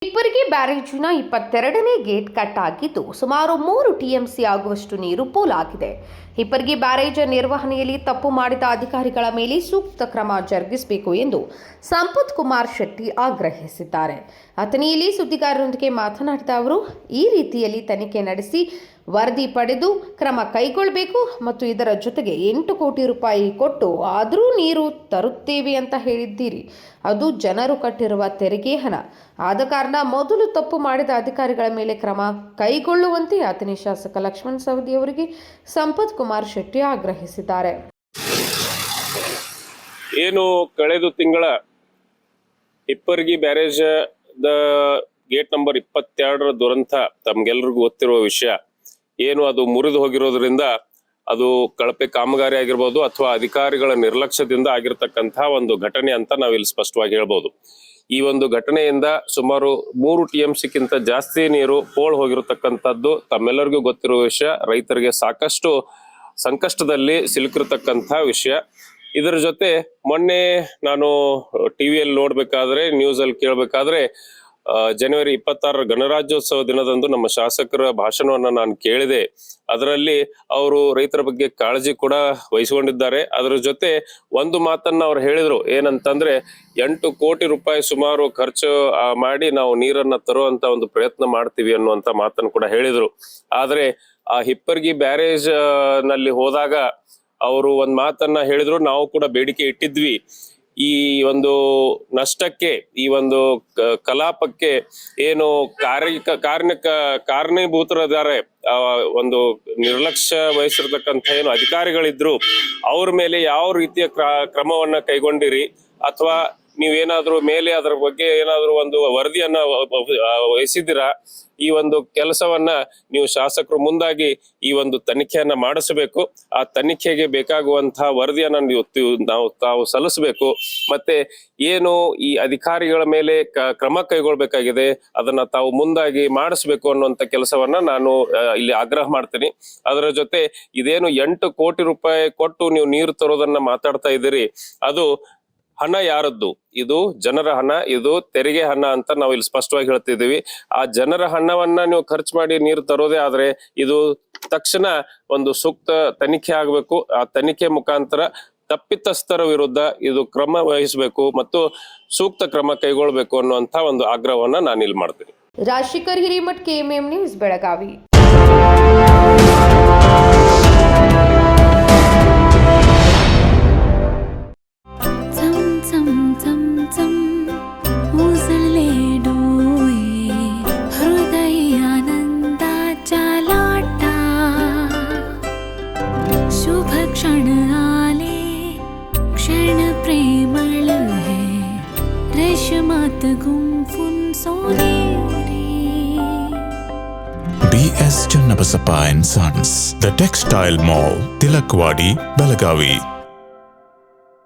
Hipparagi ಬ್ಯಾರೇಜಿನ 22ನೇ gate cut ಆಗಿದ್ದು ಸುಮಾರು 3 TMC ಆಗುವಷ್ಟು ನೀರು ಪೋಲಾಗಿದೆ. ಹಿಪ್ಪರಗಿ ಬ್ಯಾರೇಜ್ ನಿರ್ವಹಣೆಯಲ್ಲಿ ತಪ್ಪು ಮಾಡಿದ ಅಧಿಕಾರಿಗಳ ಮೇಲೆ ಸೂಕ್ತ ಕ್ರಮ ಜರುಗಿಸಬೇಕು ಎಂದು ಸಂಪತ್ ಕುಮಾರ್ ಶೆಟ್ಟಿ ಆಗ್ರಹಿಸಿದ್ದಾರೆ. ಅಥಣಿಯಲ್ಲಿ ಸುದ್ದಿಗಾರರೊಂದಿಗೆ ಮಾತನಾಡಿದ ಅವರು, ಈ ರೀತಿಯಲ್ಲಿ ತನಿಖೆ ನಡೆಸಿ ವರದಿ ಪಡೆದು ಕ್ರಮ ಕೈಗೊಳ್ಳಬೇಕು ಮತ್ತು ಇದರ ಜೊತೆಗೆ 8 ಕೋಟಿ ರೂಪಾಯಿ ಕೊಟ್ಟು ಆದರೂ ನೀರು ತರುತ್ತೇವೆ ಅಂತ ಹೇಳಿದ್ದೀರಿ. ಅದು ಜನರು ಕಟ್ಟಿರುವ ತೆರಿಗೆ ಹಣ. ಆದ ಕಾರಣ ಮೊದಲು ತಪ್ಪು ಮಾಡಿದ ಅಧಿಕಾರಿಗಳ ಮೇಲೆ ಕ್ರಮ ಕೈಗೊಳ್ಳುವಂತೆ ಅಥಣಿ ಶಾಸಕ ಲಕ್ಷ್ಮಣ ಸವದಿ ಅವರಿಗೆ ಸಂಪತ್ ಕುಮಾರ್ ಶೆಟ್ಟಿ ಆಗ್ರಹಿಸಿದ್ದಾರೆ. ಏನು ಕಳೆದ ತಿಂಗಳ ಹಿಪ್ಪರಗಿ ಬ್ಯಾರೇಜ್ ಗೇಟ್ ನಂಬರ್ 22 ದುರಂತ ತಮ್ಗೆಲ್ರಿಗೂ ಗೊತ್ತಿರುವ ವಿಷಯ. ಏನು ಅದು ಮುರಿದು ಹೋಗಿರೋದ್ರಿಂದ ಅದು ಕಳಪೆ ಕಾಮಗಾರಿ ಆಗಿರ್ಬೋದು ಅಥವಾ ಅಧಿಕಾರಿಗಳ ನಿರ್ಲಕ್ಷ್ಯದಿಂದ ಆಗಿರ್ತಕ್ಕಂಥ ಒಂದು ಘಟನೆ ಅಂತ ನಾವಿಲ್ಲಿ ಸ್ಪಷ್ಟವಾಗಿ ಹೇಳ್ಬೋದು. ಈ ಒಂದು ಘಟನೆಯಿಂದ ಸುಮಾರು 3 TMCಕ್ಕಿಂತ ಜಾಸ್ತಿ ನೀರು ಪೋಲ್ ಹೋಗಿರತಕ್ಕಂಥದ್ದು ತಮ್ಮೆಲ್ಲರಿಗೂ ಗೊತ್ತಿರುವ ವಿಷಯ. ರೈತರಿಗೆ ಸಾಕಷ್ಟು ಸಂಕಷ್ಟದಲ್ಲಿ ಸಿಲುಕಿರತಕ್ಕಂಥ ವಿಷಯ. ಇದರ ಜೊತೆ ಮೊನ್ನೆ ನಾನು ಟಿವಿಯಲ್ಲಿ ನೋಡ್ಬೇಕಾದ್ರೆ, ನ್ಯೂಸ್ ಅಲ್ಲಿ ಕೇಳ್ಬೇಕಾದ್ರೆ, ಜನವರಿ 26 ಗಣರಾಜ್ಯೋತ್ಸವ ದಿನದಂದು ನಮ್ಮ ಶಾಸಕರ ಭಾಷಣವನ್ನ ನಾನು ಕೇಳಿದೆ. ಅದರಲ್ಲಿ ಅವರು ರೈತರ ಬಗ್ಗೆ ಕಾಳಜಿ ಕೂಡ ವಹಿಸಿಕೊಂಡಿದ್ದಾರೆ. ಅದರ ಜೊತೆ ಒಂದು ಮಾತನ್ನ ಅವ್ರು ಹೇಳಿದ್ರು, ಏನಂತಂದ್ರೆ 8 ಕೋಟಿ ರೂಪಾಯಿ ಸುಮಾರು ಖರ್ಚು ಮಾಡಿ ನಾವು ನೀರನ್ನ ತರುವಂತ ಒಂದು ಪ್ರಯತ್ನ ಮಾಡ್ತೀವಿ ಅನ್ನುವಂತ ಮಾತನ್ನು ಕೂಡ ಹೇಳಿದ್ರು. ಆದ್ರೆ ಆ ಹಿಪ್ಪರಗಿ ಬ್ಯಾರೇಜ್ ನಲ್ಲಿ ಹೋದಾಗ ಅವರು ಒಂದ್ ಮಾತನ್ನ ಹೇಳಿದ್ರು, ನಾವು ಕೂಡ ಬೇಡಿಕೆ ಇಟ್ಟಿದ್ವಿ, ಈ ಒಂದು ನಷ್ಟಕ್ಕೆ, ಈ ಒಂದು ಕಲಾಪಕ್ಕೆ ಏನು ಕಾರಣೀಭೂತರಿದ್ದಾರೆ, ಒಂದು ನಿರ್ಲಕ್ಷ್ಯ ವಹಿಸಿರ್ತಕ್ಕಂಥ ಏನು ಅಧಿಕಾರಿಗಳಿದ್ರು ಅವ್ರ ಮೇಲೆ ಯಾವ ರೀತಿಯ ಕ್ರಮವನ್ನ ಕೈಗೊಂಡಿರಿ, ಅಥವಾ ನೀವೇನಾದ್ರೂ ಮೇಲೆ ಅದರ ಬಗ್ಗೆ ಏನಾದ್ರೂ ಒಂದು ವರದಿಯನ್ನ ವಹಿಸಿದ್ದೀರಾ? ಈ ಒಂದು ಕೆಲಸವನ್ನ ನೀವು ಶಾಸಕರು ಮುಂದಾಗಿ ಈ ಒಂದು ತನಿಖೆಯನ್ನ ಮಾಡಿಸಬೇಕು. ಆ ತನಿಖೆಗೆ ಬೇಕಾಗುವಂತಹ ವರದಿಯನ್ನ ತಾವು ಸಲ್ಲಿಸಬೇಕು. ಮತ್ತೆ ಏನು ಈ ಅಧಿಕಾರಿಗಳ ಮೇಲೆ ಕ್ರಮ ಕೈಗೊಳ್ಬೇಕಾಗಿದೆ ಅದನ್ನ ತಾವು ಮುಂದಾಗಿ ಮಾಡಿಸ್ಬೇಕು ಅನ್ನುವಂತ ಕೆಲಸವನ್ನ ನಾನು ಇಲ್ಲಿ ಆಗ್ರಹ ಮಾಡ್ತೀನಿ. ಅದರ ಜೊತೆ ಇದೇನು 8 ಕೋಟಿ ರೂಪಾಯಿ ಕೊಟ್ಟು ನೀವು ನೀರು ತರೋದನ್ನ ಮಾತಾಡ್ತಾ ಇದ್ದೀರಿ, ಅದು ಹಣ ಯಾರದ್ದು? ಇದು ಜನರ ಹಣ, ಇದು ತೆರಿಗೆ ಹಣ ಅಂತ ನಾವು ಇಲ್ಲಿ ಸ್ಪಷ್ಟವಾಗಿ ಹೇಳ್ತಿದ್ದೀವಿ. ಆ ಜನರ ಹಣವನ್ನ ನೀವು ಖರ್ಚು ಮಾಡಿ ನೀರು ತರೋದೇ ಆದ್ರೆ ಇದು ತಕ್ಷಣ ಒಂದು ಸೂಕ್ತ ತನಿಖೆ ಆಗ್ಬೇಕು. ಆ ತನಿಖೆ ಮುಖಾಂತರ ತಪ್ಪಿತಸ್ಥರ ವಿರುದ್ಧ ಇದು ಕ್ರಮ ವಹಿಸಬೇಕು ಮತ್ತು ಸೂಕ್ತ ಕ್ರಮ ಕೈಗೊಳ್ಬೇಕು ಅನ್ನುವಂತ ಒಂದು ಆಗ್ರಹವನ್ನ ನಾನು ಇಲ್ಲಿ ಮಾಡ್ತೀನಿ. Rajashekhar Hiremath, KMM news, Belagavi. क्षण आले क्षण प्रेमळ है रेशमात गुंफून सोनेरी. BS Channabasappa and Sons, The Textile Mall, Tilakvadi, Belagavi.